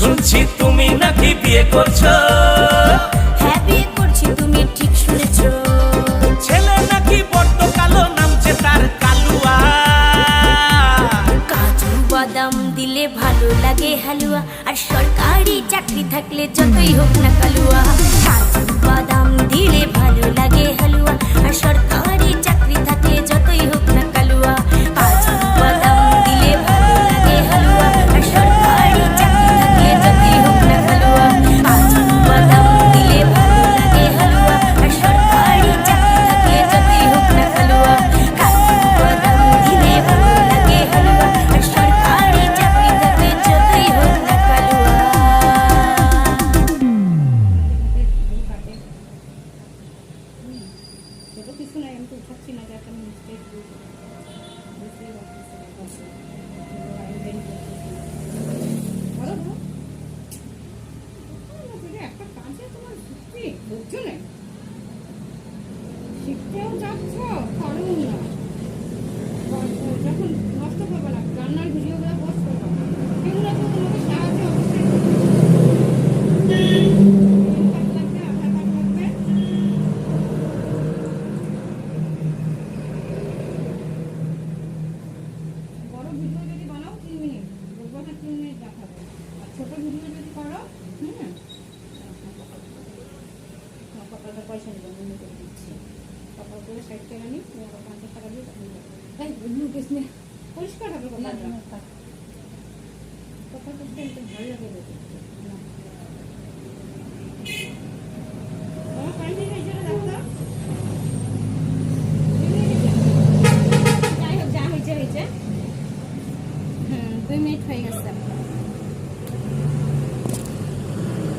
শুনছি তুমি নাকি বিয়ে করছো। হ্যাঁ বিয়ে করছি, তুমি ঠিক শুনেছো। ছেলে নাকি বড্ড কালো, নামছে তার কালুয়া। কাজু বাদাম দিলে ভালো লাগে হালুয়া, আর সরকারি চাকরি থাকলে যতই হোক না কালুয়া। কাজু বাদাম দিলে ভালো লাগে হালুয়া, আর সরকারি চাকরি থাকলে যতই হোক না কালুয়া। কাজু বাদাম দিলে ভালো লাগে হালুয়া, আর সরকারি চাকরি থাকলে যতই হোক না কালুয়া। কাজু বাদাম দিলে ভালো লাগে হালুয়া, আর সরকারি চাকরি থাকলে যতই হোক না কালুয়া। কাজু বাদাম দিলে ভালো লাগে হালুয়া, আর সরকারি চাকরি থাকলে যতই হোক না কালুয়া। কিছু নাই, আমি তো উঠাচ্ছি না যে একটা মিস্টেক একটা কাজে তোমার সত্যি বুঝছো না, শিখতেও যাচ্ছ পারো না, যখন নষ্ট করবে না রান্নার ভিডিওগুলো পোস্ট করবে, এগুলো তো তোমাকে সাহায্য অবশ্যই বড় ভিডিও যদি বানাও 3 মিনিট, বলবো না 3 মিনিট দেখাবে, আর ছোট ভিডিও যদি করো কপালটা পয়সা নেবো, মনে করে দিচ্ছি, কপাল করে সাইড থেকে আনি 50 টাকা দিয়ে তাই পরিষ্কার হবে কপালটা, কপাল করতে ভালো লাগে।